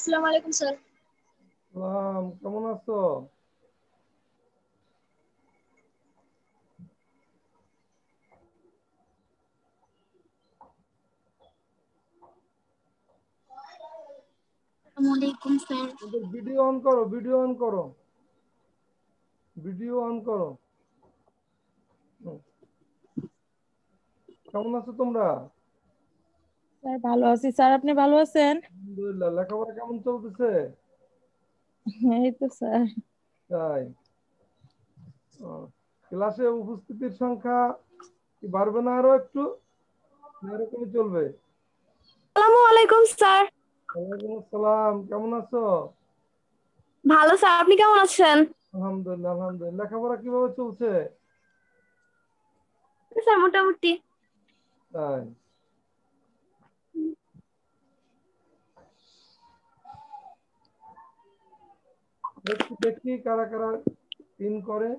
আসসালামু আলাইকুম স্যার। কেমন আছো? আসসালামু আলাইকুম স্যার। ভিডিও অন করো, ভিডিও অন করো, ভিডিও অন করো। কেমন আছো তোমরা? স্যার ভালো আছি স্যার, আপনি ভালো আছেন? আলহামদুলিল্লাহ। লেখাপড়া কেমন চলতেছে? এই তো স্যার। তাই ক্লাসে উপস্থিতির সংখ্যা কি বাড়বে না আরো একটু, না এরকমই চলবে? আসসালামু আলাইকুম স্যার। ওয়ালাইকুম আসসালাম। কেমন আছো? ভালো স্যার, আপনি কেমন আছেন? আলহামদুলিল্লাহ আলহামদুলিল্লাহ। লেখাপড়া কিভাবে চলছে? স্যার মোটামুটি। তাই দেখি দেখি কারা কারা ইন করে।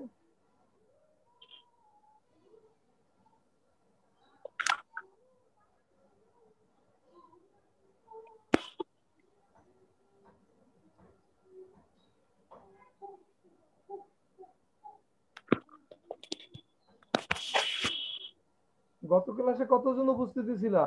গত ক্লাসে কতজন উপস্থিতি ছিল?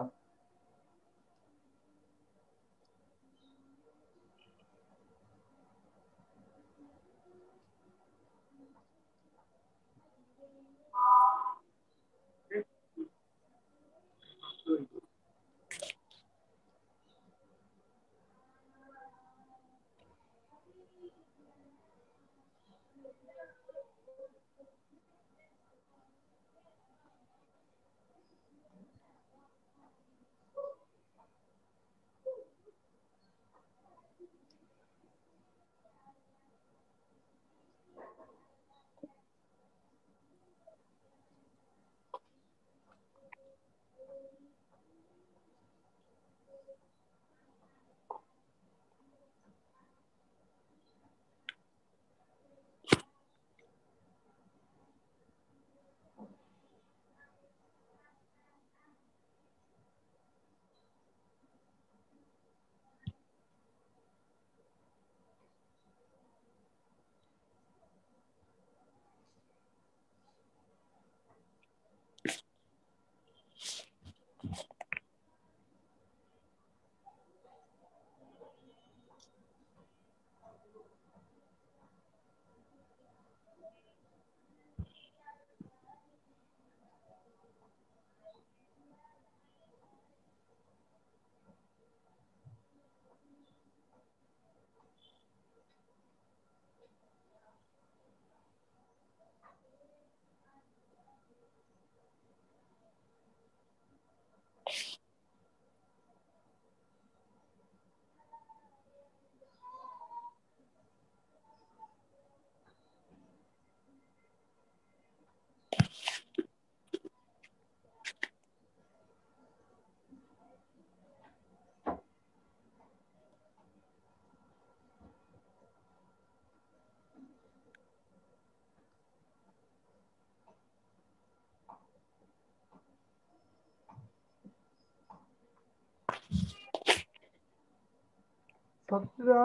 ছাত্রীরা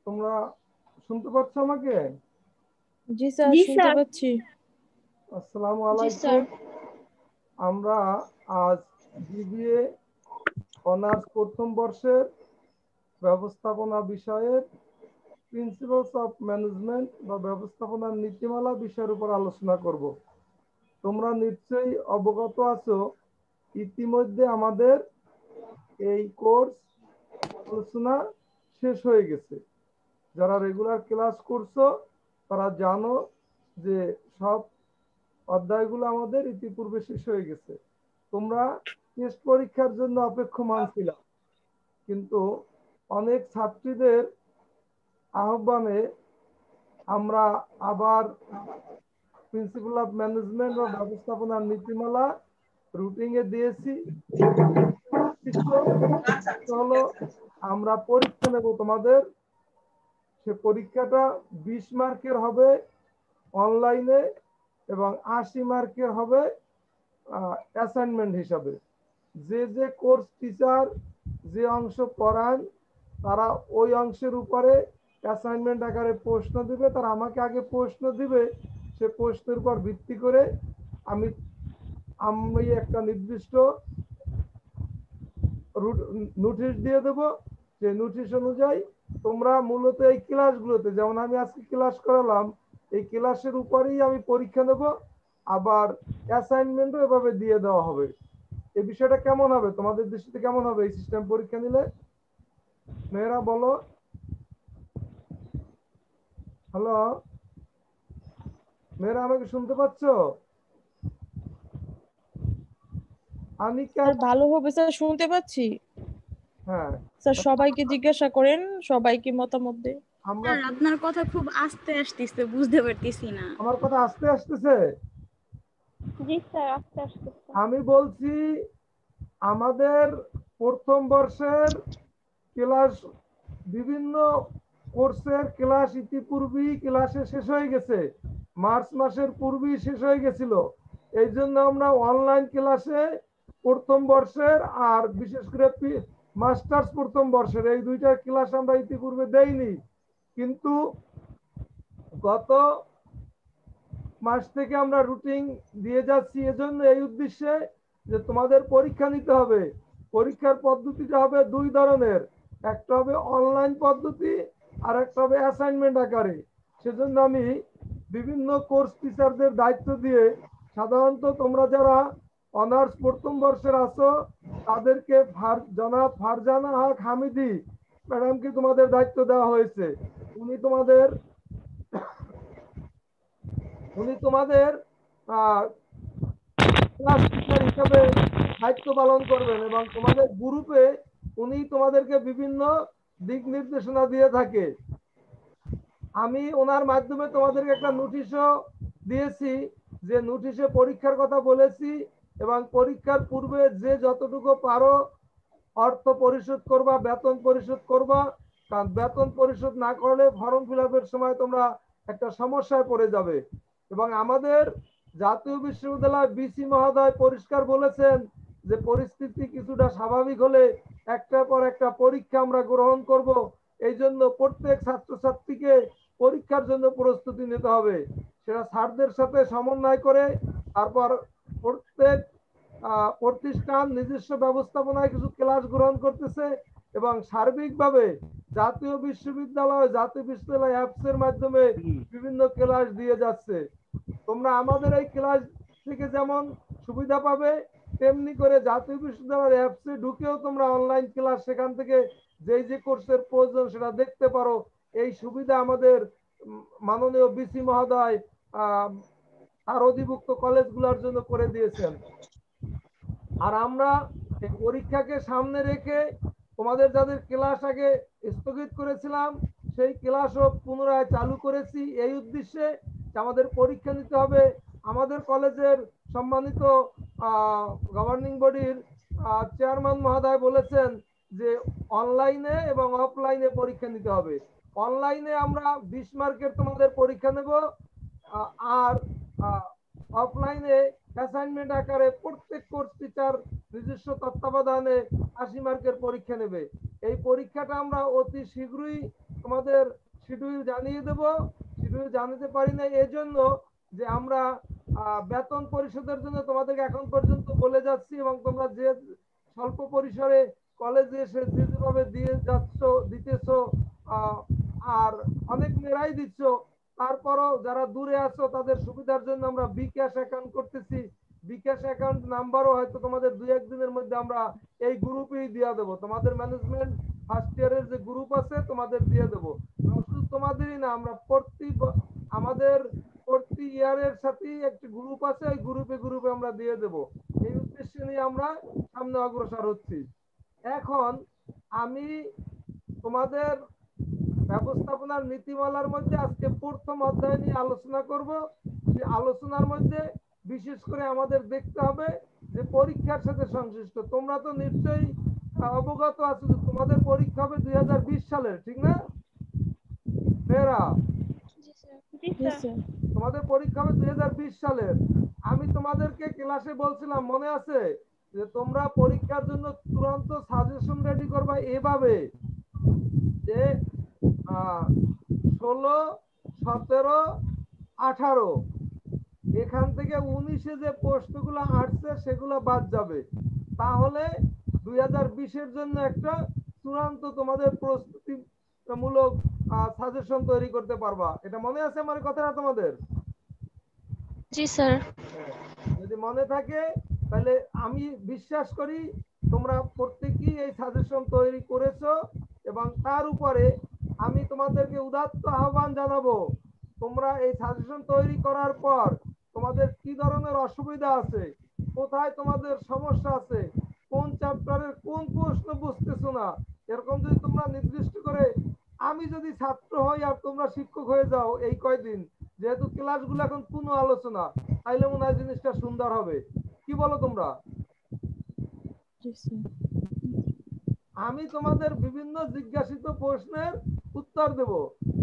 তোমরা শুনতে পাচ্ছ আমাকে? জি স্যার, জি শুনতে স্যার। পাচ্ছি। আসসালামু জি স্যার। আলাইকুম। আমরা আজ বিবিএ অনার্স প্রথম বর্ষের ব্যবস্থাপনা বিষয়ের প্রিন্সিপালস অফ ম্যানেজমেন্ট বা ব্যবস্থাপনার নীতিমালা বিষয়ের উপর আলোচনা করব। তোমরা নিশ্চয়ই অবগত আছো, ইতিমধ্যে আমাদের এই কোর্স আলোচনা শেষ হয়ে গেছে। যারা রেগুলার ক্লাস করছো তারা জানো যে সব অধ্যায়গুলো আমাদের ইতিপূর্বে শেষ হয়ে গেছে। তোমরা টেস্ট পরীক্ষার জন্য অপেক্ষমান ছিলা, কিন্তু অনেক ছাত্রীদের আহ্বানে আমরা আবার প্রিন্সিপাল অফ ম্যানেজমেন্ট বা ব্যবস্থাপনার নীতিমালা রুটিনে দিয়েছি। হলো আমরা পরীক্ষা নেব তোমাদের। সে পরীক্ষাটা 20 মার্কের হবে অনলাইনে এবং 80 মার্কের হবে অ্যাসাইনমেন্ট হিসাবে। যে যে কোর্স টিচার যে অংশ পড়ান তারা ওই অংশের উপরে অ্যাসাইনমেন্ট আকারে প্রশ্ন দিবে, তারা আমাকে আগে প্রশ্ন দিবে, সে প্রশ্নের উপর ভিত্তি করে আমি আমি একটা নির্দিষ্ট নোটিশ দিয়ে দেবো। যে নোটিশ অনুযায়ী তোমরা মূলত এই ক্লাসগুলোতে, যেমন আমি আজকে ক্লাস করালাম, এই ক্লাসের উপরেই আমি পরীক্ষা নেব, আবার অ্যাসাইনমেন্টও এভাবে দিয়ে দেওয়া হবে। এই বিষয়টা কেমন হবে তোমাদের দৃষ্টিতে, কেমন হবে এই সিস্টেম পরীক্ষা নিলে? মেয়েরা বলো। হ্যালো মেয়েরা, আমাকে শুনতে পাচ্ছ? আনিকা? স্যার ভালো হবে স্যার, শুনতে পাচ্ছি। হ্যাঁ, স্যার সবাইকে জিজ্ঞাসা করেন, সবাইকে মতামত দেন। আমরা স্যার আপনার কথা খুব আস্তে আসতেছে, বুঝতে পারতেছি না। আমার কথা আস্তে আসতেছে? জি স্যার, আস্তে আসতেছে। আমি বলছি আমাদের প্রথম বর্ষের ক্লাস, বিভিন্ন কোর্সের ক্লাস ইতিপূর্বেই ক্লাসে শেষ হয়ে গেছে, মার্চ মাসের পূর্বেই শেষ হয়ে গেছিল। এই জন্য আমরা অনলাইন ক্লাসে প্রথম বর্ষের আর বিশেষ করে মাস্টার্স প্রথম বর্ষের এই দুইটা ক্লাস আমরা ইতিপূর্বে দেইনি। কিন্তু গত মাস থেকে আমরা রুটিন দিয়ে যাচ্ছি এজন্য, এই উদ্দেশ্যে যে তোমাদের পরীক্ষা নিতে হবে। পরীক্ষার পদ্ধতিটা হবে দুই ধরনের, একটা হবে অনলাইন পদ্ধতি আর একটা হবে অ্যাসাইনমেন্ট আকারে। সেজন্য আমি বিভিন্ন কোর্স টিচারদের দায়িত্ব দিয়ে, সাধারণত তোমরা যারা অনার্স প্রথম বর্ষের আছো তাদেরকে জনাব ফারজানা হক হামিদি ম্যাডামকে তোমাদের দায়িত্ব দেওয়া হয়েছে। উনি তোমাদের উনি তোমাদের ক্লাস টিচার হিসাবে দায়িত্ব পালন করবেন এবং তোমাদের গ্রুপে উনি তোমাদেরকে বিভিন্ন দিক নির্দেশনা দিয়ে থাকে। আমি ওনার মাধ্যমে তোমাদেরকে একটা নোটিশও দিয়েছি, যে নোটিশে পরীক্ষার কথা বলেছি এবং পরীক্ষার পূর্বে যে যতটুকু পারো অর্থ পরিশোধ করবা, বেতন পরিশোধ করবা, কারণ বেতন পরিশোধ না করলে ফর্ম ফিল আপের সময় তোমরা একটা সমস্যায় পড়ে যাবে। এবং আমাদের জাতীয় বিশ্ববিদ্যালয় বিসি মহোদয় পরিষ্কার বলেছেন যে পরিস্থিতি কিছুটা স্বাভাবিক হলে একটার পর একটা পরীক্ষা আমরা গ্রহণ করব। এই জন্য প্রত্যেক ছাত্রছাত্রীকে পরীক্ষার জন্য প্রস্তুতি নিতে হবে, সেটা স্যারদের সাথে সমন্বয় করে। তারপর প্রত্যেক প্রতিষ্ঠান নিজস্ব ব্যবস্থাপনায় কিছু ক্লাস গ্রহণ করতেছে এবং সার্বিকভাবে জাতীয় বিশ্ববিদ্যালয় অ্যাপস এর মাধ্যমে বিভিন্ন ক্লাস দিয়ে যাচ্ছে। তোমরা আমাদের এই ক্লাস থেকে যেমন সুবিধা পাবে, তেমনি করে জাতীয় বিশ্ববিদ্যালয়ের অ্যাপসে ঢুকেও তোমরা অনলাইন ক্লাস সেখান থেকে যে কোর্সের প্রয়োজন সেটা দেখতে পারো। এই সুবিধা আমাদের মাননীয় বিসি মহোদয় আর অধিভুক্ত কলেজগুলোর জন্য করে দিয়েছেন। আর আমরা এই পরীক্ষাকে সামনে রেখে তোমাদের যাদের ক্লাস আগে স্থগিত করেছিলাম সেই ক্লাসও পুনরায় চালু করেছি, এই উদ্দেশ্যে যে আমাদের পরীক্ষা নিতে হবে। আমাদের কলেজের সম্মানিত গভর্নিং বডির চেয়ারম্যান মহোদয় বলেছেন যে অনলাইনে এবং অফলাইনে পরীক্ষা নিতে হবে। অনলাইনে আমরা 20 মার্কের তোমাদের পরীক্ষা নেব, আর অফলাইনে অ্যাসাইনমেন্ট আকারে প্রত্যেক কোর্স টিচার নিজস্ব তত্ত্বাবধানে 80 মার্কের পরীক্ষা নেবে। এই পরীক্ষাটা আমরা অতি শীঘ্রই তোমাদের শিডিউল জানিয়ে দেব। শিডিউল জানাতে পারি না এজন্য যে আমরা বেতন পরিশোধের জন্য তোমাদেরকে এখন পর্যন্ত বলে যাচ্ছি, এবং তোমরা যে স্বল্প পরিসরে কলেজে এসে যেভাবে দিতেছো আর অনেক মেয়েরাই দিচ্ছ, তারপরও যারা দূরে আছো তাদের সুবিধার জন্য আমরা বিকাশ অ্যাকাউন্ট করতেছি। বিকাশ অ্যাকাউন্ট নাম্বারও হয়তো তোমাদের 2-1 দিনের মধ্যে আমরা এই গ্রুপেই দিয়ে দেবো। তোমাদের ম্যানেজমেন্ট ফার্স্ট ইয়ারের যে গ্রুপ আছে তোমাদের দিয়ে দেবো। শুধু তোমাদেরই না, আমরা আমাদের প্রতি ইয়ারের সাথেই একটি গ্রুপ আছে, এই গ্রুপে আমরা দিয়ে দেব। এই উদ্দেশ্য নিয়ে আমরা সামনে অগ্রসর হচ্ছি। এখন আমি তোমাদের ব্যবস্থাপনার নীতিমালার মধ্যে আজকে প্রথম অধ্যায় নিয়ে আলোচনা করব। সেই আলোচনার মধ্যে বিশেষ করে আমাদের দেখতে হবে যে পরীক্ষার সাথে সংশ্লিষ্ট, তোমরা তো নিশ্চয়ই অবগত আছো যে তোমাদের পরীক্ষা হবে 2020 সালের, ঠিক না মেয়েরা? তোমাদের পরীক্ষা হবে 2020 সালের। আমি তোমাদেরকে ক্লাসে বলছিলাম, মনে আছে, যে তোমরা পরীক্ষার জন্য তুরন্ত সাজেশন রেডি করবা এভাবে যে 16, 17, 18 এখান থেকে 19-এ যে প্রশ্নগুলো আসছে সেগুলো বাদ যাবে, তাহলে 2020-এর জন্য একটা চূড়ান্ত তোমাদের প্রস্তুতিমূলক সাজেশন তৈরি করতে পারবা। এটা মনে আছে আমার কথাটা তোমাদের? জি স্যার। হ্যাঁ, যদি মনে থাকে তাহলে আমি বিশ্বাস করি তোমরা প্রত্যেকেই এই সাজেশন তৈরি করেছো, এবং তার উপরে আমি তোমাদেরকে উদাত্ত আহ্বান জানাবো, তোমরা এই সাজেশন তৈরি করার পর তোমাদের কি ধরনের অসুবিধা আছে, কোথায় তোমাদের সমস্যা আছে, কোন চ্যাপ্টারের কোন প্রশ্ন বুঝতেছো না, এরকম যদি তোমরা নির্দিষ্ট করে, আমি যদি ছাত্র হই আর তোমরা শিক্ষক হয়ে যাও এই কয়দিন, যেহেতু ক্লাসগুলো এখন পুনঃ আলোচনা, তাইলে মনে হয় জিনিসটা সুন্দর হবে। কি বলো তোমরা? জি স্যার। আমি তোমাদের বিভিন্ন জিজ্ঞাসিত প্রশ্নের উত্তর দেব,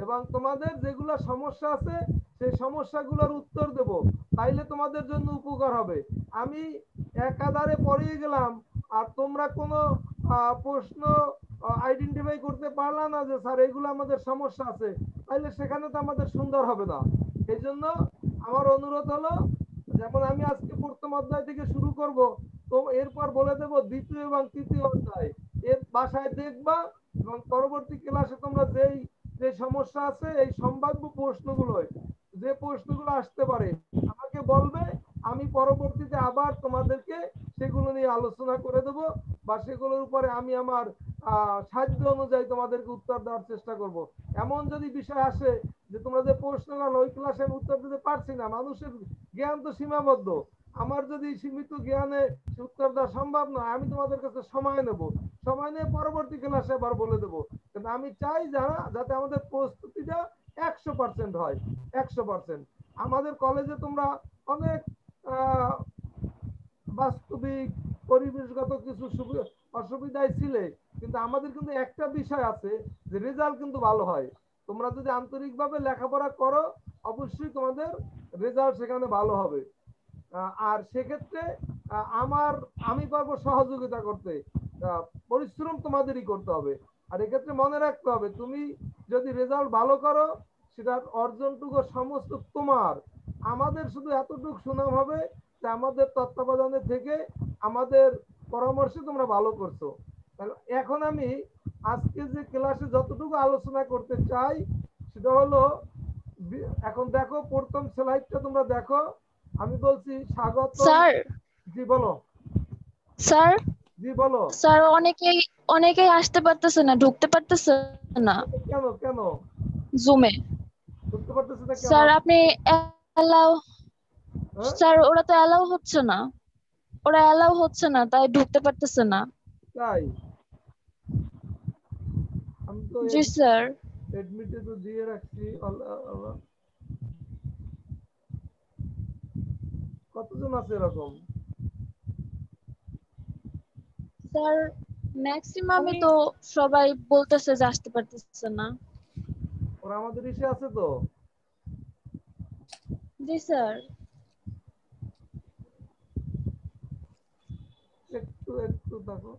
এবং তোমাদের যেগুলো সমস্যা আছে সেই সমস্যাগুলোর উত্তর দেব, তাইলে তোমাদের জন্য উপকার হবে। আমি একাধারে পড়িয়ে গেলাম আর তোমরা কোনো প্রশ্ন আইডেন্টিফাই করতে পারলা না যে স্যার এগুলো আমাদের সমস্যা আছে, তাইলে সেখানে তো আমাদের সুন্দর হবে না। এই জন্য আমার অনুরোধ হলো, যেমন আমি আজকে প্রথম অধ্যায় থেকে শুরু করব, তো এরপর বলে দেব দ্বিতীয় এবং তৃতীয় অধ্যায়, এর বাসায় দেখবা, এবং পরবর্তী ক্লাসে তোমরা যে সমস্যা আছে এই সম্ভাব্য প্রশ্নগুলো, যে প্রশ্নগুলো আসতে পারে আমাকে বলবে, আমি পরবর্তীতে আবার তোমাদেরকে সেগুলো নিয়ে আলোচনা করে দেব, বা সেগুলোর উপরে আমি আমার সাধ্য অনুযায়ী তোমাদেরকে উত্তর দেওয়ার চেষ্টা করব। এমন যদি বিষয় আসে যে তোমরা যে প্রশ্নগুলো ওই ক্লাসে আমি উত্তর দিতে পারছি না, মানুষের জ্ঞান তো সীমাবদ্ধ, আমার যদি সীমিত জ্ঞানে উত্তর দেওয়া সম্ভব নয়, আমি তোমাদের কাছে সময় নেব, সময় নিয়ে পরবর্তী ক্লাসে আবার বলে দেবো। কিন্তু আমি চাই যাতে আমাদের প্রস্তুতিটা 100% হয়, 100%। আমাদের কলেজে তোমরা অনেক বাস্তবিক পরিবেশগত কিছু অসুবিধায় ছিলে, কিন্তু আমাদের কিন্তু একটা বিষয় আছে যে রেজাল্ট কিন্তু ভালো হয়। তোমরা যদি আন্তরিকভাবে লেখাপড়া করো অবশ্যই তোমাদের রেজাল্ট সেখানে ভালো হবে। আর সেক্ষেত্রে আমি পারবো সহযোগিতা করতে, পরিশ্রম তোমাদেরই করতে হবে। আর এক্ষেত্রে মনে রাখতে হবে, তুমি যদি রেজাল্ট ভালো করো সেটার অর্জনটুকু সমস্ত তোমার, আমাদের শুধু এতটুকু সুনাম হবে যে আমাদের তত্ত্বাবধানে থেকে আমাদের পরামর্শে তোমরা ভালো করছো। এখন আমি আজকে যে ক্লাসে যতটুকু আলোচনা করতে চাই সেটা হলো, এখন দেখো প্রথম স্লাইডটা তোমরা দেখো, আমি বলছি স্বাগতম। স্যার। জি বলো। স্যার। জি বলো। স্যার অনেকেই অনেকেই আসতে পারতেছে না, ঢুকতে পারতেছে না কেন কেন জুমে। বুঝতে পারতেছি না কেন? স্যার আপনি অ্যালাউ, হ্যাঁ স্যার ওরা তো অ্যালাউ হচ্ছে না, ওরা অ্যালাউ হচ্ছে না, তাই ঢুকতে পারতেছে না। তাই? আমি তো জি স্যার। এডমিটে তো দিয়ে রাখছি। কতজন আছে এরকম? স্যার ম্যাক্সিমামই আমি তো সবাই বলতেছে যে আসতে পারতেছে না। ওরা আমাদের ইসে আছে তো? জি স্যার। একটু একটু দেখো।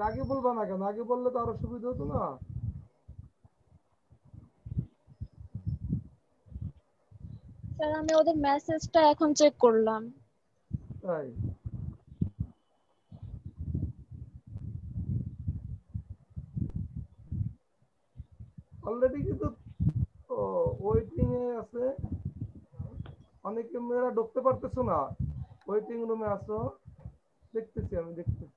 আগে বলবা না কেন? আগে বললে তো আরো সুবিধা হতো না? স্যার আমি ওদের মেসেজটা এখন চেক করলাম। তাই? অলরেডি কিন্তু ওয়েটিং এ আছে, অনেকে মেয়েরা ঢুকতে পারতেছো না, ওয়েটিং রুমে আছো, দেখতেছি আমি দেখতেছি।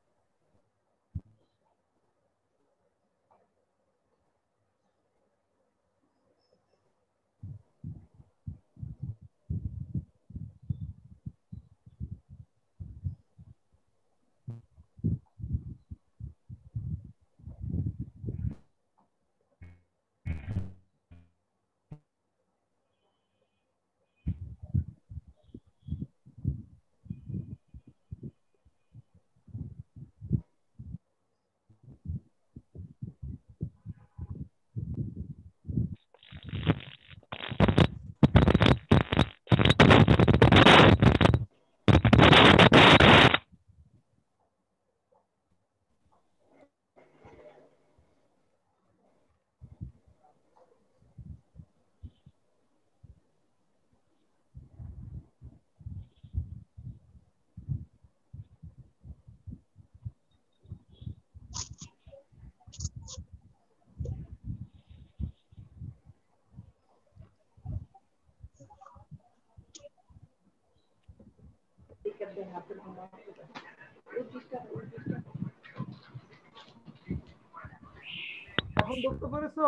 এখন বুঝতে পেরেছো?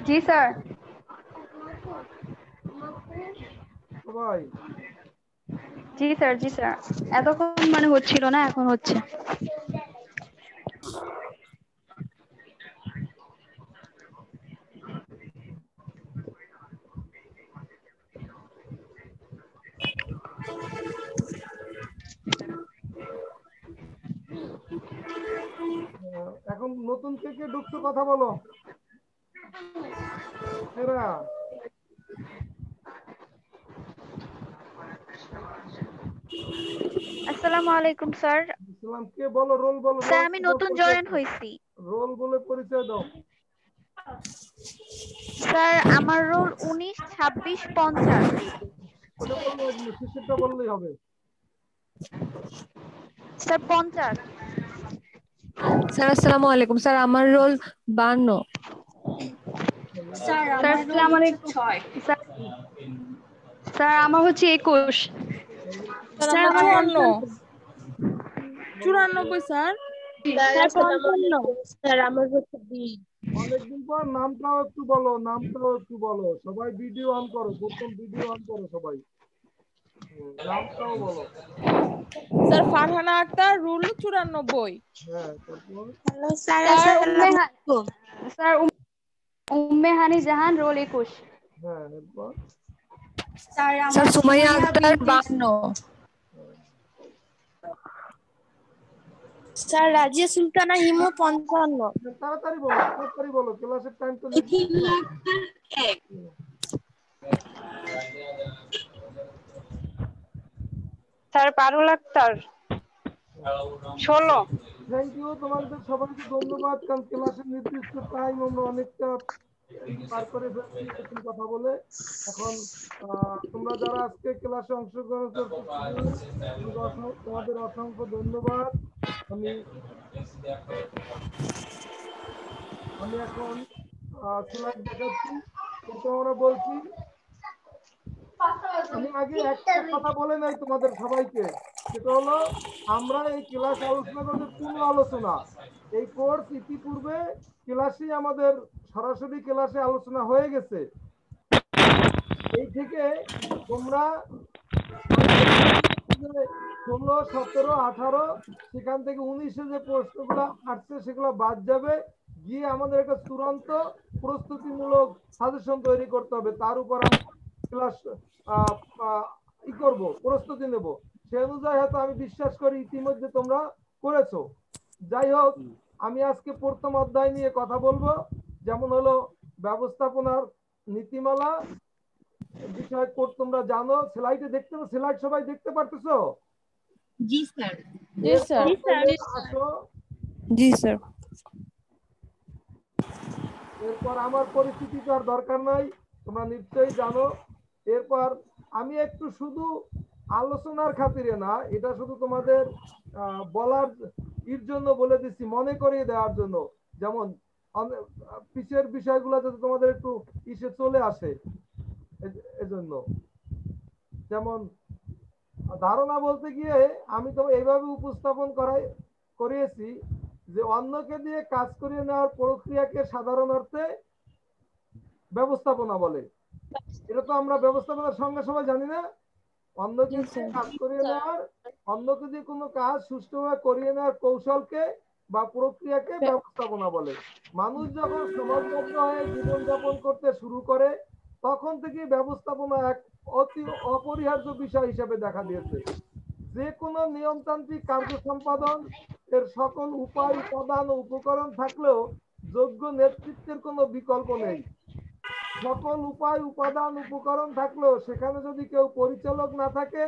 জি স্যার। সবাই জি স্যার, জি স্যার। এতক্ষণ মানে হচ্ছিল না, এখন হচ্ছে। এখন নতুন কে কে ঢুকছো কথা বলো এরা। আসসালামু আলাইকুম স্যার। ইসলাম কে বলো, রোল বলো, স্যার রোল আমি বলে নতুন পরিচয় জয়েন দাও। হয়েছি। রোল বলে পরিচয় দাও। স্যার আমার রোল 19, 26, 50। ওটা বললে শেষেরটা বললেই হবে। স্যার 50। স্যার আসসালামু আলাইকুম স্যার, আমার রোল 52। স্যার আসসালামু আলাইকুম। স্যার স্যার আমার হচ্ছে 21। স্যার আমার 54। 55। 94 স্যার। স্যার 55। স্যার আমার হচ্ছে 20। অনেকদিন পর নামটাও একটু বলো, নামটাও একটু বলো। সবাই ভিডিও অন করো, প্রথম ভিডিও অন করো সবাই। নামটাও বলো। Sir Farhana Akter, roll 94। হ্যাঁ, তারপর হ্যালো স্যার, স্যার আসসালামু আলাইকুম। Sir Umme Hani Jahan, roll 21। হ্যাঁ, এরপর স্যার স্যার আমার সুমাইয়া আক্তার, বিনতি। 52। স্যার রাজিয়া সুলতানা হিমু, 55। তাড়াতাড়ি বলো, তাড়াতাড়ি বলো, ক্লাসের টাইম তো নির্দিষ্ট না। Sir Parul Akter, 16। Thank you, তোমাদের সবাইকে ধন্যবাদ। কারণ ক্লাসের নির্দিষ্ট টাইম আমরা অনেকটা পার করে ফেলছি এরকম কথা বলে। এখন তোমরা যারা আজকে ক্লাসে অংশগ্রহণ করছো তোমাদের অসংখ্য ধন্যবাদ। আমি আমি এখন স্লাইড দেখাচ্ছি। কিন্তু আমরা বলছি, আমি আগে একটা কথা বলে নাই তোমাদের সবাইকে, সেটা হলো আমরা এই ক্লাস আলোচনা করতে পূর্ণ আলোচনা। এই কোর্স ইতিপূর্বে ক্লাসে আমাদের সরাসরি ক্লাসে আলোচনা হয়ে গেছে। এই থেকে তোমরা 16, 17, 18, সেখান থেকে 19-এ যে প্রশ্নগুলো আসছে সেগুলো বাদ যাবে, গিয়ে আমাদের একটা চূড়ান্ত প্রস্তুতিমূলক সাজেশন তৈরি করতে হবে। তার উপর আমরা ক্লাস ই করবো, প্রস্তুতি নেব। সে অনুযায়ী হয়তো আমি বিশ্বাস করি ইতিমধ্যে তোমরা করেছো। যাই হোক, আমি আজকে প্রথম অধ্যায় নিয়ে কথা বলবো, যেমন হলো ব্যবস্থাপনার নীতিমালা বিষয় কোড। তোমরা জানো, স্লাইডে দেখতে, স্লাইড সবাই দেখতে পারতেছো? জি স্যার। জি স্যার। আসো, জি স্যার। এরপর আমার পরিস্থিতি তো আর দরকার নাই, তোমরা নিশ্চয়ই জানো। এরপর আমি একটু শুধু আলোচনার খাতিরে না, এটা শুধু তোমাদের বলার এর জন্য বলে দিচ্ছি, মনে করিয়ে দেওয়ার জন্য। যেমন পিছের বিষয়গুলো যাতে তোমাদের একটু ইসে চলে আসে, এজন্য। যেমন ধারণা বলতে গিয়ে আমি তো এইভাবে উপস্থাপন করিয়েছি যে অন্যকে দিয়ে কাজ করিয়ে নেওয়ার প্রক্রিয়াকে সাধারণ অর্থে ব্যবস্থাপনা বলে। এটা তো আমরা ব্যবস্থাপনার সঙ্গে সবাই জানি না। অন্যকে দিয়ে কাজ করিয়ে নেওয়ার, অন্যকে দিয়ে কোনো কাজ সুষ্ঠুভাবে করিয়ে নেওয়ার কৌশলকে বা প্রক্রিয়াকে ব্যবস্থাপনা বলে। মানুষ যখন সমাজবদ্ধ হয়ে জীবনযাপন করতে শুরু করে, তখন থেকে ব্যবস্থাপনা এক অতি অপরিহার্য বিষয় হিসেবে দেখা দিয়েছে। যে কোনো নিয়মতান্ত্রিক কার্য সম্পাদন এর সকল উপায়, উপাদান ও উপকরণ থাকলেও যোগ্য নেতৃত্বের কোনো বিকল্প নেই। সকল উপায়, উপাদান, উপকরণ থাকলেও সেখানে যদি কেউ পরিচালক না থাকে,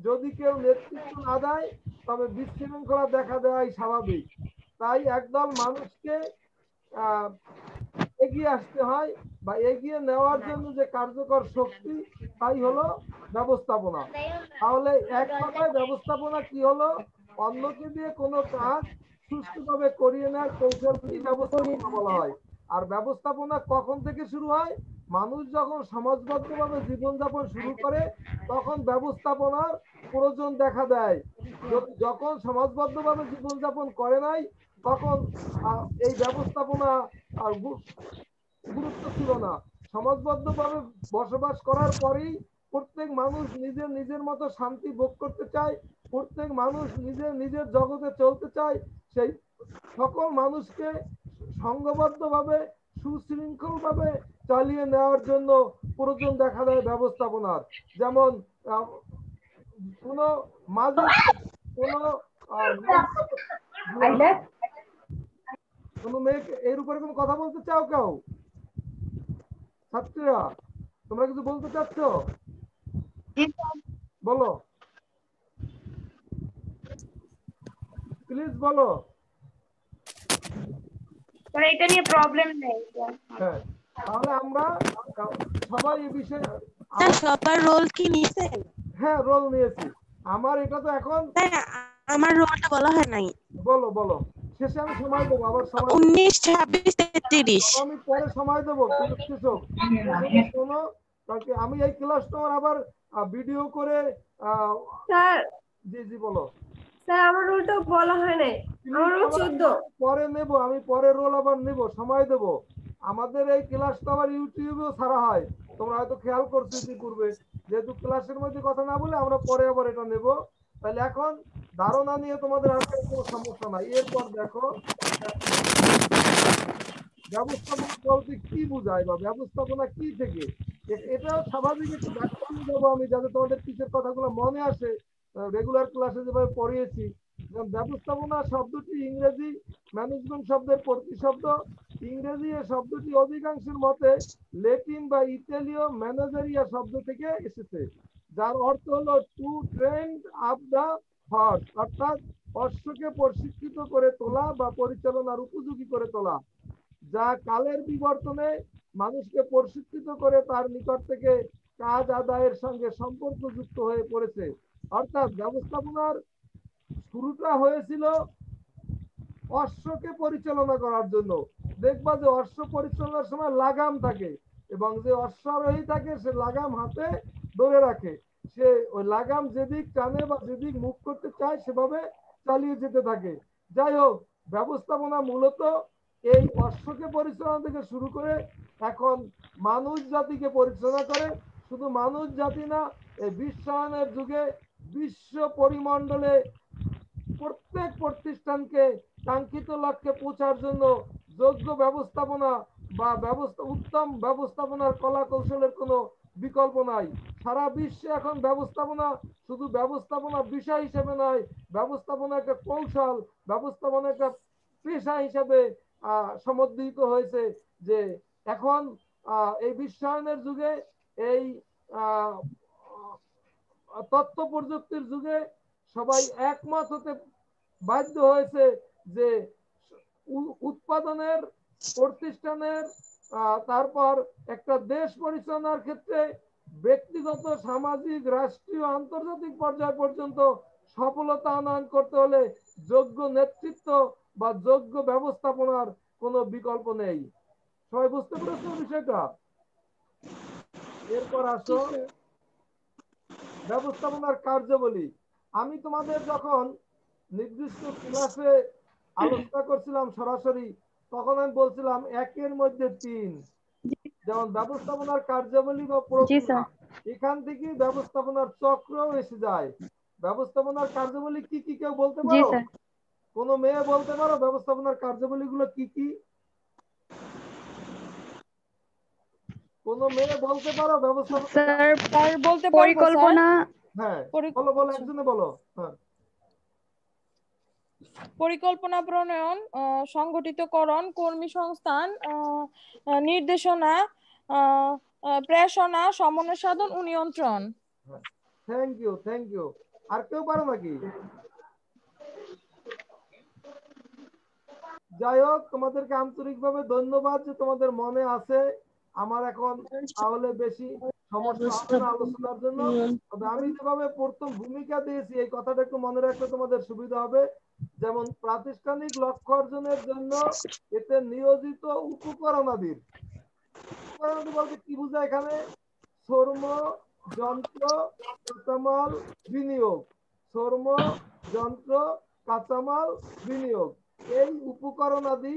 যদি কেউ নেতৃত্ব না দেয়, তবে বিশৃঙ্খলা দেখা দেওয়াই স্বাভাবিক। তাই একদল মানুষকে এগিয়ে আসতে হয়, বা এগিয়ে নেওয়ার জন্য যে কার্যকর শক্তি, তাই হলো ব্যবস্থাপনা। তাহলে এক কথায় ব্যবস্থাপনা কি হলো? অন্যকে দিয়ে কোনো কাজ সুষ্ঠুভাবে করিয়ে নেওয়ার কৌশলকে ব্যবস্থাপনা বলা হয়। আর ব্যবস্থাপনা কখন থেকে শুরু হয়? মানুষ যখন সমাজবদ্ধভাবে জীবনযাপন শুরু করে তখন ব্যবস্থাপনার প্রয়োজন দেখা দেয়। যখন সমাজবদ্ধভাবে জীবনযাপন করে নাই তখন এই ব্যবস্থাপনা আর গুরুত্ব ছিল না। সমাজবদ্ধভাবে বসবাস করার পরেই প্রত্যেক মানুষ নিজের নিজের মতো শান্তি ভোগ করতে চায়, প্রত্যেক মানুষ নিজের নিজের জগতে চলতে চায়। সেই সকল মানুষকে সংঘবদ্ধভাবে সুশৃঙ্খলভাবে চালিয়ে নেওয়ার জন্য প্রয়োজন দেখা দেয় ব্যবস্থাপনার। যেমন কোনো মাঝে কোনো কোনো মেয়েকে এর উপরে কোনো কথা বলতে চাও কেউ? ছাত্রীরা তোমরা কিছু বলতে চাচ্ছ? বলো, প্লিজ বলো। এটা নিয়ে প্রবলেম নেই। হ্যাঁ, তাহলে আমরা সবাই এই বিষয়ে সবার রোল কি নিয়েছে? হ্যাঁ রোল নিয়েছি। আমার এটা তো এখন আমার রোলটা বলা হয় নাই। বলো বলো, শেষে আমি সময় দেবো আবার সময় 19, 26, 33। আমি পরে সময় দেবো কৃষক শোনো, কারণ আমি এই ক্লাস তোমার আবার ভিডিও করে স্যার জি জি বলো। স্যার আমার রোলটা বলা হয় নাই, আমার রোল 14। পরে নেব, আমি পরে রোল আবার নেব, সময় দেব। আমাদের এই ক্লাস তো আবার ইউটিউবেও ছাড়া হয়, তোমরা হয়তো খেয়াল করছো ইতিপূর্বে। যেহেতু ক্লাসের মধ্যে কথা না বলে আমরা পরে আবার এটা নেব। তাহলে এখন ধারণা নিয়ে তোমাদের আর কোনো সমস্যা নাই। এরপর দেখো ব্যবস্থাপনা বলতে কি বোঝায় বা ব্যবস্থাপনা কি থেকে, এটাও স্বাভাবিক একটু ব্যাখ্যা দেবো আমি, যাতে তোমাদের পিছের কথাগুলো মনে আসে। রেগুলার ক্লাসে যেভাবে পড়িয়েছি, ব্যবস্থাপনা শব্দটি ইংরেজি ম্যানেজমেন্ট শব্দের প্রতিশব্দ। ইংরেজি এই শব্দটি অধিকাংশের মতে ল্যাটিন বা ইতালীয় ম্যানেজারিয়া শব্দ থেকে এসেছে, যার অর্থ হলো to train up the horse, অর্থাৎ অশ্বকে প্রশিক্ষিত করে তোলা বা পরিচালনার উপযোগী করে তোলা, যা কালের বিবর্তনে মানুষকে প্রশিক্ষিত করে তার নিকট থেকে কাজ আদায়ের সঙ্গে সম্পর্কযুক্ত হয়ে পড়েছে। অর্থাৎ ব্যবস্থাপনার শুরুটা হয়েছিল অশ্বকে পরিচালনা করার জন্য। দেখবা যে অশ্ব পরিচালনার সময় লাগাম থাকে এবং যে অশ্বারোহী থাকে সে লাগাম হাতে ধরে রাখে, সে ওই লাগাম যেদিক টানে বা যেদিক মুভ করতে চায় সেভাবে চালিয়ে যেতে থাকে। যাই হোক, ব্যবস্থাপনা মূলত এই অশ্বকে পরিচালনা থেকে শুরু করে এখন মানুষ জাতিকে পরিচালনা করে। শুধু মানুষ জাতি না, এই বিশ্বায়নের যুগে বিশ্ব পরিমণ্ডলে প্রত্যেক প্রতিষ্ঠানকে কাঙ্ক্ষিত লক্ষ্যে পৌঁছার জন্য যোগ্য ব্যবস্থাপনা বা উত্তম ব্যবস্থাপনার কলা কৌশলের কোনো বিকল্প নাই। সারা বিশ্বে এখন ব্যবস্থাপনা শুধু ব্যবস্থাপনা বিষয় হিসেবে নয়, ব্যবস্থাপনা একটা কৌশল, ব্যবস্থাপনা একটা পেশা হিসেবে সমর্থিত হয়েছে। যে এখন এই বিশ্বায়নের যুগে, এই তথ্য প্রযুক্তির যুগে সবাই একমত হতে বাধ্য হয়েছে যে উৎপাদনের প্রতিষ্ঠানের তারপর একটা দেশ পরিচালনার ক্ষেত্রে ব্যক্তিগত, সামাজিক, রাষ্ট্রীয়, আন্তর্জাতিক পর্যায় পর্যন্ত সফলতা আনয়ন করতে হলে যোগ্য নেতৃত্ব বা যোগ্য ব্যবস্থাপনার কোনো বিকল্প নেই। সবাই বুঝতে পেরেছো বিষয়টা? এরপর আসো ব্যবস্থাপনার কার্যাবলী। আমি তোমাদের যখন নির্দিষ্ট ক্লাসে আলোচনা করছিলাম সরাসরি, তখন আমি বলছিলাম 1-এর মধ্যে 3, যেমন ব্যবস্থাপনার কার্যাবলী বা প্রক্রিয়া, এখান থেকে ব্যবস্থাপনার চক্রও এসে যায়। ব্যবস্থাপনার কার্যাবলী কি কি কেউ বলতে পারো? কোন মেয়ে বলতে পারো ব্যবস্থাপনার কার্যাবলী গুলো কি কি? কোন মেয়ে বলতে পারো ব্যবস্থাপনা? স্যার বলতে পারবো পরিকল্পনা। হ্যাঁ বলো বলো, একজনে বলো। হ্যাঁ, পরিকল্পনা প্রণয়ন, সংগঠিতকরণ, কর্মী সংস্থান, নির্দেশনা, প্রেষণা, সমন্বয় সাধন ও নিয়ন্ত্রণ। Thank you thank you. আর কেউ পারো নাকি? যাই হোক, তোমাদেরকে আন্তরিকভাবে ধন্যবাদ যে তোমাদের মনে আছে। আমার এখন তাহলে বেশি সমস্যা হবে না আলোচনার জন্য। তবে আমি যেভাবে প্রথম ভূমিকা দিয়েছি এই কথাটা একটু মনে রাখলে তোমাদের সুবিধা হবে। যেমন প্রাতিষ্ঠানিক লক্ষ্য অর্জনের জন্য এতে নিয়োজিত উপকরণাদির উপকরণাদি বলতে কি বোঝায় এখানে? শ্রম, যন্ত্র, কাঁচামাল, বিনিয়োগ। শ্রম, যন্ত্র, কাঁচামাল, বিনিয়োগ। এই উপকরণাদি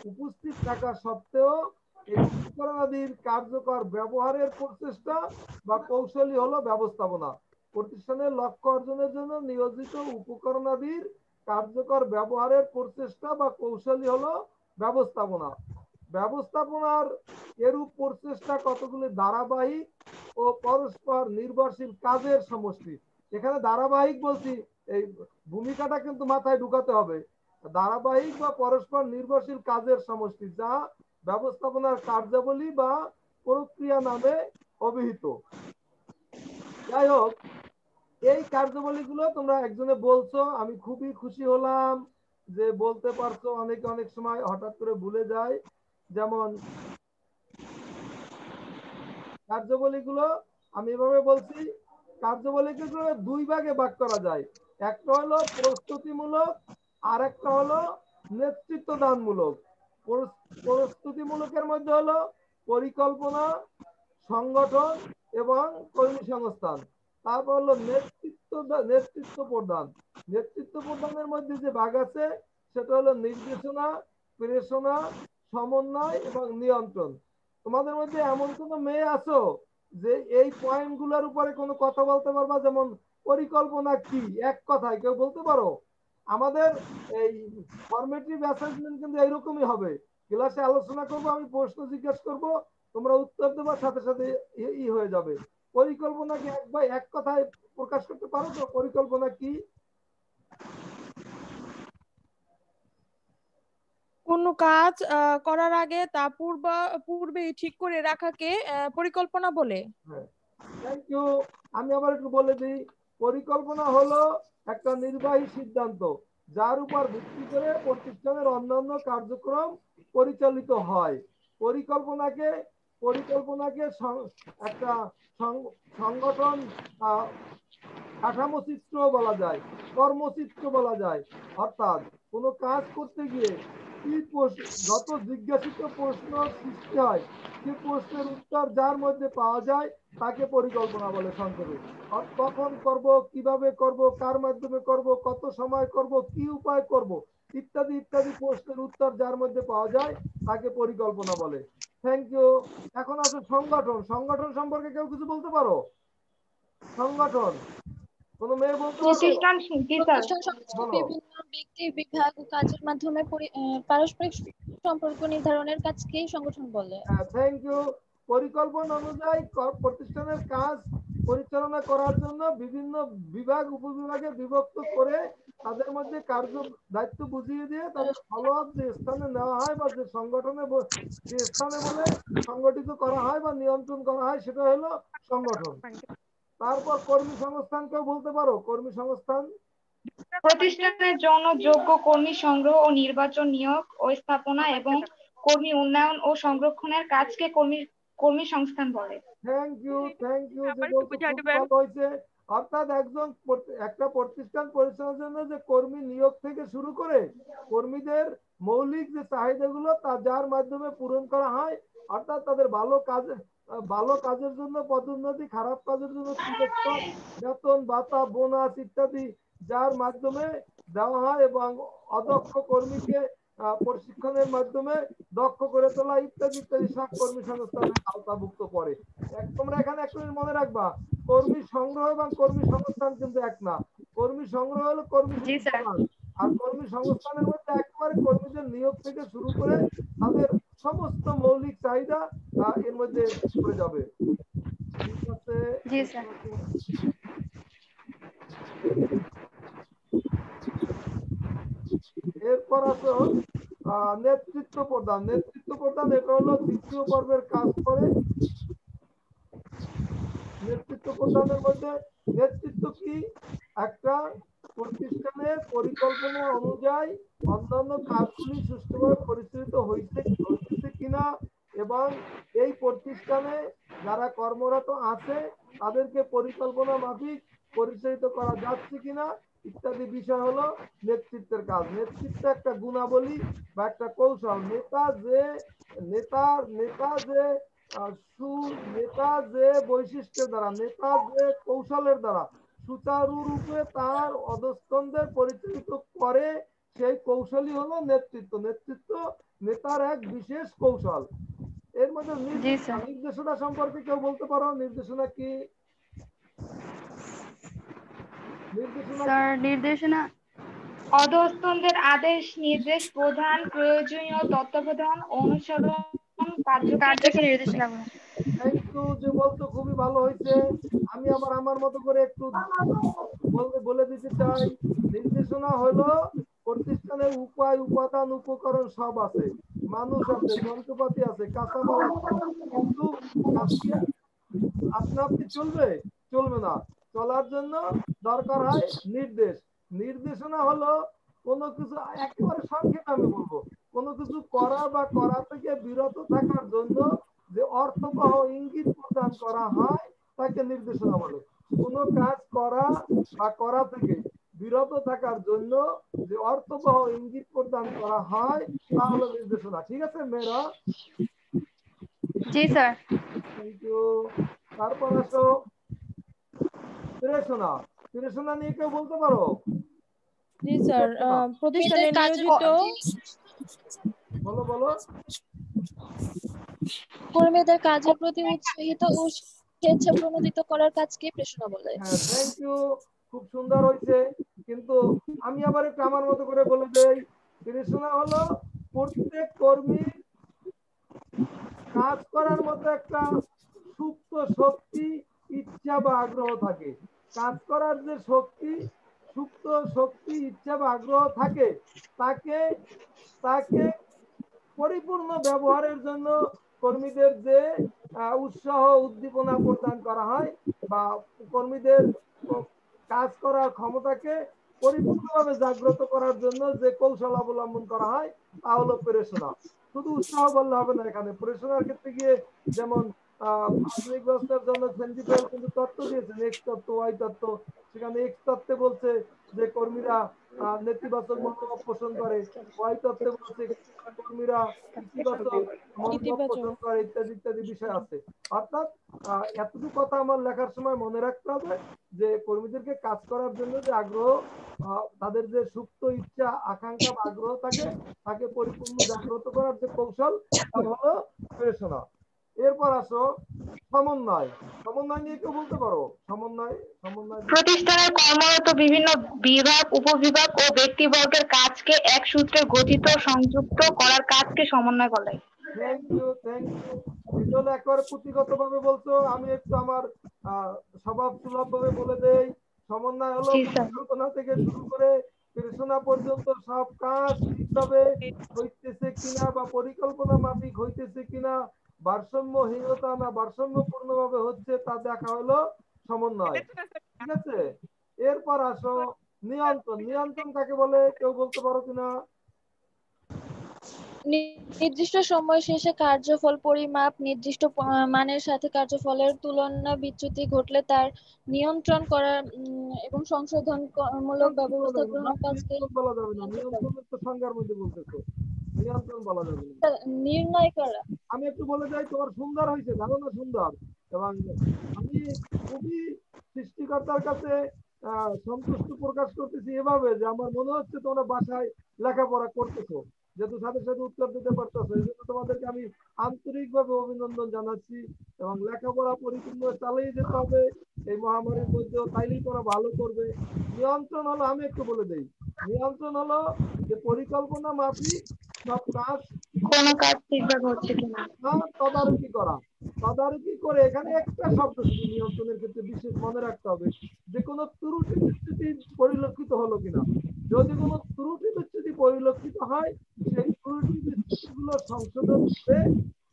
উপস্থিত থাকা সত্ত্বেও এই উপকরণাদির কার্যকর ব্যবহারের প্রচেষ্টা বা কৌশলী হলো ব্যবস্থাপনা। প্রতিষ্ঠানের লক্ষ্য অর্জনের জন্য নিয়োজিত উপকরণাদির কার্যকর ব্যবহারের প্রচেষ্টা বা কৌশলী হলো ব্যবস্থাপনা। ব্যবস্থাপনার এরূপ প্রচেষ্টা কতগুলি ধারাবাহিক ও পরস্পর নির্ভরশীল কাজের সমষ্টি। এখানে ধারাবাহিক বলছি, এই ভূমিকাটা কিন্তু মাথায় ঢুকাতে হবে। ধারাবাহিক বা পরস্পর নির্ভরশীল কাজের সমষ্টি, যা ব্যবস্থাপনার কার্যাবলী বা প্রক্রিয়া নামে অভিহিত। যাই হোক, এই কার্যাবলীগুলো তোমরা একজনে বলছো, আমি খুবই খুশি হলাম যে বলতে পারছো। অনেকে অনেক সময় হঠাৎ করে ভুলে যায়। যেমন কার্যাবলীগুলো আমি এভাবে বলছি, কার্যাবলীগুলো দুই ভাগে ভাগ করা যায়। একটা হলো প্রস্তুতিমূলক, আর একটা হলো নেতৃত্বদানমূলক। প্রস্তুতিমূলকের মধ্যে হলো পরিকল্পনা, সংগঠন এবং কর্মী সংস্থান। তারপর হলো নেতৃত্ব প্রদান। নেতৃত্ব প্রদানের মধ্যে যে ভাগ আছে সেটা হলো নির্দেশনা, প্রেরণা, সমন্বয় এবং নিয়ন্ত্রণ। তোমাদের মধ্যে এমন কোনো মেয়ে আছো যে এই পয়েন্ট গুলোর উপরে কোনো কথা বলতে পারবা? যেমন পরিকল্পনা কি, এক কথায় কেউ বলতে পারো? আমাদের এই ফরমেটিভ অ্যাসেসমেন্ট কিন্তু এইরকমই হবে। ক্লাসে আলোচনা করবো, আমি প্রশ্ন জিজ্ঞেস করব, তোমরা উত্তর দেবার সাথে সাথে হয়ে যাবে। পরিকল্পনা কি এক কথায় প্রকাশ করতে পারো তো? পরিকল্পনা কি? কোনো কাজ করার আগে তা পূর্বেই ঠিক করে রাখাকে পরিকল্পনা বলে। হ্যাঁ, থ্যাংক ইউ। আমি আবার একটু বলে দিই, পরিকল্পনা হলো একটা নির্বাহী সিদ্ধান্ত যার উপর ভিত্তি করে প্রতিষ্ঠানের অন্যান্য কার্যক্রম পরিচালিত হয়। পরিকল্পনাকে পরিকল্পনাকে একটা সংগঠন কাঠামো চিত্র বলা যায়, কর্মচিত্র বলা যায়। অর্থাৎ কোনো কাজ করতে গিয়ে কি যত জিজ্ঞাসিত প্রশ্ন সৃষ্টি হয়, সে প্রশ্নের উত্তর যার মধ্যে পাওয়া যায় তাকে পরিকল্পনা বলে সংক্ষেপে। কখন করব, কিভাবে করব, কার মাধ্যমে করব, কত সময় করব, কি উপায় করব, ইত্যাদি ইত্যাদি প্রশ্নের উত্তর যার মধ্যে পাওয়া যায় তাকে পরিকল্পনা বলে। Thank you. এখন আছে সংগঠন। সংগঠন সম্পর্কে কেউ কিছু বলতে পারো? সংগঠন কোনো মেয়ে বলতে পারো? প্রতিষ্ঠান, জি স্যার। প্রতিষ্ঠান সংস্থা বলো। বিভিন্ন ব্যক্তি, বিভাগ ও কাজের মাধ্যমে পারস্পরিক সম্পর্ক নির্ধারণের কাজকেই সংগঠন বলে। Thank you. পরিকল্পনা অনুযায়ী প্রতিষ্ঠানের কাজ পরিচালনা করার জন্য বিভিন্ন বিভাগ উপবিভাগে বিভক্ত করে তাদের মধ্যে কার্য দায়িত্ব বুঝিয়ে দিয়ে তাদের ফলো আপ যে স্থানে নেওয়া হয় বা যে সংগঠনে যে স্থানে বলে সংগঠিত করা হয় বা নিয়ন্ত্রণ করা হয় সেটা হলো সংগঠন। তারপর কর্মী সংস্থান কেউ বলতে পারো? কর্মী সংস্থান প্রতিষ্ঠানের জন্য যোগ্য কর্মী সংগ্রহ ও নির্বাচন, নিয়োগ ও স্থাপনা এবং কর্মী উন্নয়ন ও সংরক্ষণের কাজকে কর্মী সংস্থান বলে। Thank you, thank you. যে বলছো খুব ভালো হয়েছে। অর্থাৎ একটা প্রতিষ্ঠান পরিচালনার জন্য যে কর্মী নিয়োগ থেকে শুরু করে কর্মীদের মৌলিক যে চাহিদাগুলো তা যার মাধ্যমে পূরণ করা হয়, অর্থাৎ তাদের ভালো কাজের জন্য পদোন্নতি, খারাপ কাজের জন্য তিরস্কার, বেতন ভাতা, বোনাস ইত্যাদি যার মাধ্যমে দেওয়া হয় এবং অদক্ষ কর্মীকে প্রশিক্ষণের মাধ্যমে দক্ষ করে তোলা ইত্যাদি ইত্যাদি সব কর্মী সংস্থানের আওতাভুক্ত পড়ে। তোমরা এখানে একটা জিনিস মনে রাখবা, কর্মী সংগ্রহ এবং কর্মী সংস্থান কিন্তু এক না। কর্মী সংগ্রহ হলো কর্মী জি স্যার। সংস্থান, আর কর্মী সংস্থানের মধ্যে একেবারে কর্মীদের নিয়োগ থেকে শুরু করে তাদের সমস্ত মৌলিক চাহিদা এর মধ্যে পড়ে যাবে। ঠিক আছে। জি স্যার। এরপর আসো নেতৃত্ব প্রদান। নেতৃত্ব প্রদান এটা হলো দ্বিতীয় পর্বের কাজ করে। নেতৃত্ব প্রদানের মধ্যে নেতৃত্ব কি? একটা প্রতিষ্ঠানের পরিকল্পনা অনুযায়ী অন্যান্য কাজগুলি সুষ্ঠুভাবে পরিচালিত হইতেছে কিনা এবং এই প্রতিষ্ঠানে যারা কর্মরত আছে তাদেরকে পরিকল্পনা মাফিক পরিচালিত করা যাচ্ছে কিনা ইত্যাদি বিষয় হলো নেতৃত্বের কাজ। নেতৃত্ব একটা গুণাবলী বা একটা কৌশল। নেতা যে বৈশিষ্ট্যের দ্বারা, নেতা যে কৌশলের দ্বারা সুচারুরূপে তার অধস্তনদের পরিচালিত করে, সেই কৌশলই হলো নেতৃত্ব। নেতৃত্ব নেতার এক বিশেষ কৌশল। এর মধ্যে নির্দেশনা সম্পর্কে কেউ বলতে পারো? নির্দেশনা কি? নির্দেশনা অধস্তনদের আদেশ, নির্দেশ প্রদান, প্রয়োজনীয় তত্ত্বাবধান, অনুসরণ, কার্যকে নির্দেশনা বলে। থ্যাংক ইউ, যে বলতো খুবই ভালো হয়েছে। আমি আবার আমার মতো করে একটু বলে দিতে চাই। নির্দেশনা হলো প্রতিষ্ঠানের উপায়, উপাদান, উপকরণ সব আছে, মানুষ আছে, যন্ত্রপাতি আছে, কাঁচামাল আছে, কিন্তু আপনি চলবে না। চলার জন্য দরকার হয় নির্দেশ। নির্দেশনা হলো কোনো কিছু, একেবারে সংক্ষেপে আমি বলবো, কোনো কিছু করা বা করা থেকে বিরত থাকার জন্য যে অর্থবহ ইঙ্গিত প্রদান করা হয় তাকে নির্দেশনা বলে। কোনো কাজ করা বা করা থেকে বিরত থাকার জন্য যে অর্থবহ ইঙ্গিত প্রদান করা হয় তা হলো নির্দেশনা। ঠিক আছে মেয়েরা? জি স্যার। Thank you. তারপর আসো প্রেরণা। প্রেরণা নিয়ে কেউ বলতে পারো? জি স্যার, প্রতিষ্ঠানে নিয়োজিত বলো। কর্মীদের কাজের প্রতি উৎসাহিত ও স্বেচ্ছা প্রণোদিত করার কাজকে প্রেরণা বলে। হ্যাঁ, থ্যাংক ইউ, খুব সুন্দর হয়েছে। কিন্তু আমি আবার একটু আমার মতো করে বলে দেই। প্রেরণা হলো প্রত্যেক কর্মীর কাজ করার মতো একটা সুপ্ত শক্তি, ইচ্ছা বা আগ্রহ থাকে। কাজ করার যে শক্তি, সুপ্ত শক্তি, ইচ্ছা বা আগ্রহ থাকে, তাকে পরিপূর্ণ ব্যবহারের জন্য কর্মীদের যে উৎসাহ উদ্দীপনা প্রদান করা হয় বা কর্মীদের কাজ করার ক্ষমতাকে পরিপূর্ণভাবে জাগ্রত করার জন্য যে কৌশল অবলম্বন করা হয় তা হলো প্রেরণা। শুধু উৎসাহ বললে হবে না। এখানে প্রেরণার ক্ষেত্রে গিয়ে যেমন আধুনিক ব্যবস্থার জন্য সেন্ট্রিপিটাল কিন্তু তত্ত্ব দিয়েছেন, এক্স তত্ত্ব, ওয়াই তত্ত্ব। সেখানে এক্স তত্ত্বে বলছে যে কর্মীরা নেতিবাচক মনোভাব পোষণ করে, ওয়াই তত্ত্বে বলছে কর্মীরা ইতিবাচক মনোভাব পোষণ করে, ইত্যাদি ইত্যাদি বিষয় আছে। অর্থাৎ এতটুকু কথা আমার লেখার সময় মনে রাখতে হবে যে কর্মীদেরকে কাজ করার জন্য যে আগ্রহ, তাদের যে সুপ্ত ইচ্ছা, আকাঙ্ক্ষা বা আগ্রহ থাকে, তাকে পরিপূর্ণ জাগ্রত করার যে কৌশল তা হলো প্রেরণা। এরপর আসো সমন্বয়। সমন্বয় নিয়ে কেউ বলতে পারো? সমন্বয় প্রতিষ্ঠানের কর্মরত বিভিন্ন বিভাগ, উপবিভাগ ও ব্যক্তিবর্গের কাজকে এক সূত্রে গঠিত সংযুক্ত করার কাজকে সমন্বয় বলে। Thank you. এটা হলো একবারে পুঁথিগতভাবে বলছো। আমি একটু আমার স্বভাব সুলভ ভাবে বলে দেই। সমন্বয় হলো পরিকল্পনা থেকে শুরু করে প্রেরণা পর্যন্ত সব কাজ ঠিকভাবে হইতেছে কিনা বা পরিকল্পনা মাফিক হইতেছে কিনা, ভারসাম্যহীনতা না ভারসাম্যপূর্ণভাবে হচ্ছে তা দেখা হলো সমন্বয়। ঠিক আছে? এরপর আসো নিয়ন্ত্রণ। নিয়ন্ত্রণ কাকে বলে কেউ বলতে পারো কিনা? নির্দিষ্ট সময় শেষে কার্যফল পরিমাপ, নির্দিষ্ট মানের সাথে কার্যফলের তুলনা বিচ্যুতি ঘটলে তার নিয়ন্ত্রণ করা এবং সংশোধনমূলক ব্যবস্থা গ্রহণের কাজকে বলা যাবে না। নিয়ন্ত্রণের তো সংজ্ঞার মধ্যে বলতেছো, নিয়ন্ত্রণ বলা যাবে না। নির্ণয় করা। আমি একটু বলে যাই, তোমার সুন্দর হয়েছে, ধারণা সুন্দর, এবং আমি খুবই সৃষ্টিকর্তার কাছে সন্তুষ্ট প্রকাশ করতেছি এভাবে যে আমার মনে হচ্ছে তোমরা বাসায় লেখাপড়া করতেছো, যেহেতু সাথে সাথে উত্তর দিতে পারতেছো। এই জন্য তোমাদেরকে আমি আন্তরিকভাবে অভিনন্দন জানাচ্ছি। এবং লেখাপড়া পরিপূর্ণ চালিয়ে যেতে হবে এই মহামারীর মধ্যেও, তাইলেই তোমরা ভালো করবে। নিয়ন্ত্রণ হলো, আমি একটু বলে দেই, নিয়ন্ত্রণ হলো যে পরিকল্পনা মাফিক সব কাজ, কোন কাজ ঠিকভাবে হচ্ছে কিনা তদারকি করা। তদারকি করে, এখানে একটা শব্দ শুধু নিয়ন্ত্রণের ক্ষেত্রে বিশেষ মনে রাখতে হবে, যে কোনো ত্রুটি বিচ্যুতি পরিলক্ষিত হলো কিনা। যদি কোনো ত্রুটি বিচ্যুতি পরিলক্ষিত হয়, সেই ত্রুটি বিচ্যুতিগুলো সংশোধন করে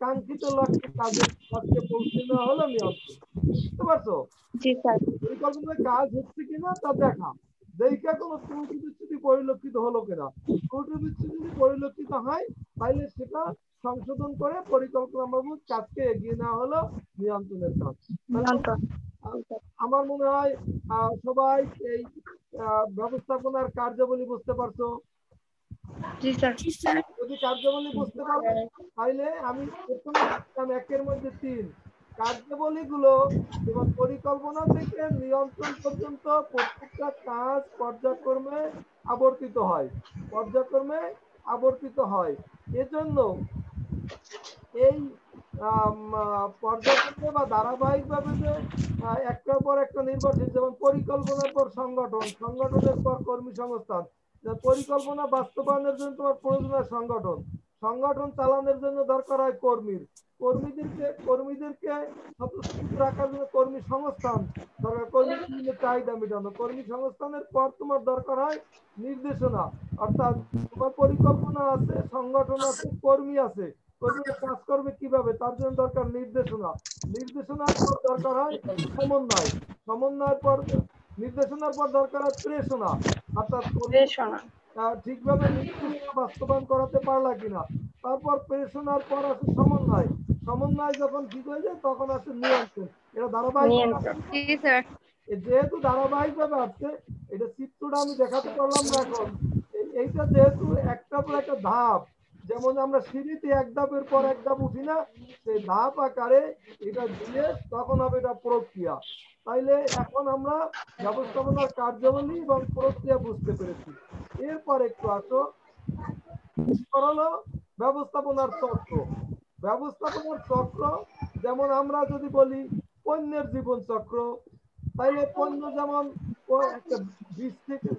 কাঙ্ক্ষিত লক্ষ্যে কাজকে পৌঁছে দেওয়া হলো নিয়ন্ত্রণ। বুঝতে পারছো? পরিকল্পনায় কাজ হচ্ছে কিনা তা দেখা কোনো ত্রুটি বিচ্যুতি পরিলক্ষিত হলো কিনা। ত্রুটি বিচ্যুতি যদি পরিলক্ষিত হয় তাহলে সেটা সংশোধন করে পরিকল্পনা মাফিক কাজকে এগিয়ে নেওয়া হলো নিয়ন্ত্রণের কাজ। আমার মনে হয় সবাই এই ব্যবস্থাপনার কার্যাবলী বুঝতে পারছো? জি স্যার। যদি কার্যাবলী বুঝতে পারো তাহলে আমি প্রথমে লিখলাম 1-এর মধ্যে 3 কার্যাবলীগুলো যেমন পরিকল্পনা থেকে নিয়ন্ত্রণ পর্যন্ত প্রত্যেকটা কাজ পর্যায়ক্রমে আবর্তিত হয় এজন্য এই পর্যায়ক্রমে বা ধারাবাহিকভাবে যে একটার পর একটা নির্ভরশীল, যেমন পরিকল্পনার পর সংগঠন, সংগঠনের পর কর্মী সংস্থান, পরিকল্পনা বাস্তবায়নের জন্য তোমার প্রয়োজন হয় সংগঠন, সংগঠন চালানোর জন্য দরকার হয় কর্মীদেরকে স্বতঃস্ফূর্ত রাখার জন্য কর্মী সংস্থান দরকার, কর্মীর চাহিদা মেটানো, কর্মী সংস্থানের পর তোমার দরকার হয় নির্দেশনা, অর্থাৎ তোমার পরিকল্পনা আছে, সংগঠন আছে, কর্মী আছে, কর্মীরা কাজ করবে কিভাবে তার জন্য দরকার নির্দেশনার পর দরকার হয় সমন্বয়ের পর নির্দেশনার পর দরকার হয় প্রেষণা, অর্থাৎ ঠিকভাবে নির্দেশনা বাস্তবায়ন করাতে পারলা কিনা, তারপর প্রেষণার পর আছে সমন্বয় যখন ঠিক হয়ে যায় তখন আছে নিয়ন্ত্রণ। এটা ধারাবাহিক, যেহেতু ধারাবাহিক ভাবে আসছে, এটা চিত্রটা আমি দেখাতে পারলাম না এখন। এইটা যেহেতু একটার পর একটা ধাপ, যেমন আমরা সিঁড়িতে এক ধাপের পর এক ধাপ উঠি না, সেই ধাপ আকারে এটা দিয়ে তখন হবে এটা প্রক্রিয়া। তাইলে এখন আমরা ব্যবস্থাপনার কার্যাবলী এবং প্রক্রিয়া বুঝতে পেরেছি। এরপর একটু আসো হলো ব্যবস্থাপনার চক্র। যেমন আমরা যদি বলি পণ্যের জীবন চক্র, তাইলে পণ্য যেমন একটা বীজ থেকে,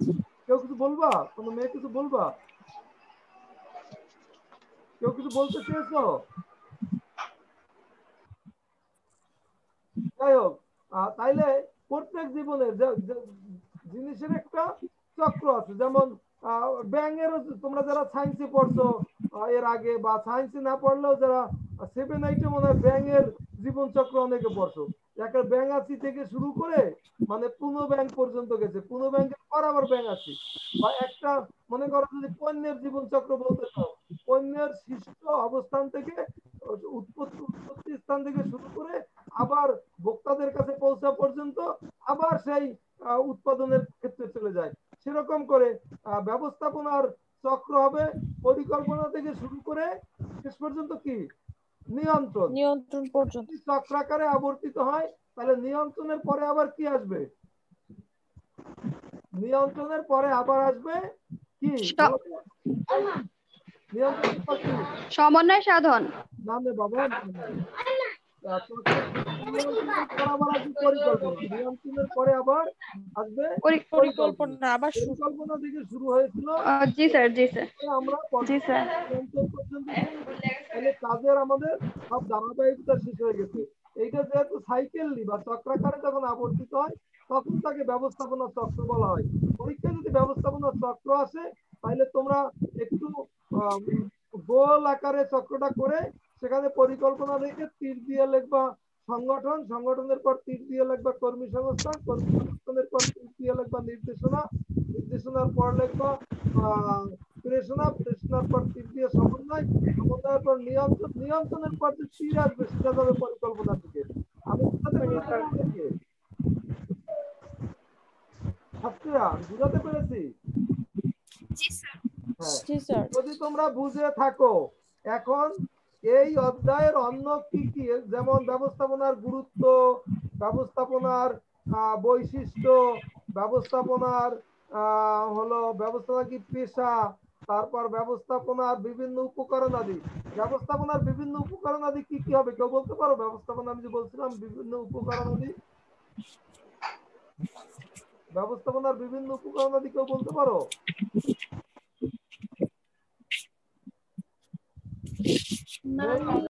কেউ কিছু বলবা? কোনো মেয়ে কিছু বলবা? কেউ কিছু বলতে চেয়েছো? যাই হোক, তাইলে প্রত্যেক জীবনের জিনিসের একটা চক্র আছে। যেমন ব্যাঙেরও, তোমরা যারা সায়েন্সে পড়ছো এর আগে, বা সায়েন্সে না পড়লেও যারা 7-8 মনে হয় ব্যাঙের জীবন চক্র অনেকে পড়ছো। একটা ব্যাঙাচি থেকে শুরু করে মানে পুনঃ ব্যাঙ পর্যন্ত গেছে, পুনঃ ব্যাঙের পর আবার ব্যাঙাচি, বা একটা মনে করো যদি পণ্যের জীবন চক্র বলতে চাও, পণ্যের সৃষ্ট অবস্থান থেকে উৎপত্তি স্থান থেকে শুরু করে আবার ভোক্তাদের কাছে পৌঁছা পর্যন্ত আবার সেই উৎপাদনের ক্ষেত্রে চলে যায়। সেরকম করে ব্যবস্থাপনার চক্র হবে পরিকল্পনা থেকে শুরু করে শেষ পর্যন্ত কি নিয়ন্ত্রণ পর্যন্ত চক্রাকারে আবর্তিত হয়। তাহলে নিয়ন্ত্রণের পরে আবার কি আসবে? নিয়ন্ত্রণের পরে আবার আসবে কি? নিয়ন্ত্রণের পর কি? সমন্বয় সাধন। নামে বাবা নিয়ন্ত্রণের পরে আবার আসবে পরিকল্পনা। আবার পরিকল্পনা থেকে শুরু হয়েছিল। জি স্যার। আমরা নিয়ন্ত্রণ পর্যন্ত, তাহলে কাজের আমাদের সব ধারাবাহিকতা শেষ হয়ে গেছে। এইটা যেহেতু সাইকেললি বা চক্রাকারে যখন আবর্তিত হয় তখন তাকে ব্যবস্থাপনা চক্র বলা হয়। পরীক্ষায় যদি ব্যবস্থাপনা চক্র আসে তাহলে তোমরা একটু গোল আকারে চক্রটা করে সেখানে পরিকল্পনা রেখে তীর দিয়ে লিখবা সংগঠন, সংগঠনের পর তীর দিয়ে লিখবা কর্মী সংস্থান, কর্মী সংস্থানের পর তীর দিয়ে লিখবা নির্দেশনা, নির্দেশনার পর লিখবা প্রেষণার পর তীর দিয়ে সমন্বয়ের পর নিয়ন্ত্রণের পর যে তীর আসবে সেটা যাবে পরিকল্পনা থেকে। আমি ছাত্রীরা বুঝাতে পেরেছি? যদি তোমরা বুঝে থাকো, এখন এই অধ্যায়ের অন্য কি কি, যেমন ব্যবস্থাপনার গুরুত্ব, ব্যবস্থাপনার বৈশিষ্ট্য, ব্যবস্থাপনার হলো ব্যবস্থাপনা কি পেশা, তারপর ব্যবস্থাপনার বিভিন্ন উপকরণ আদি। ব্যবস্থাপনার বিভিন্ন উপকরণ আদি কি কি হবে কেউ বলতে পারো? ব্যবস্থাপনা আমি যে বলছিলাম বিভিন্ন উপকরণ আদি, ব্যবস্থাপনার বিভিন্ন উপকরণ আদি কেউ বলতে পারো?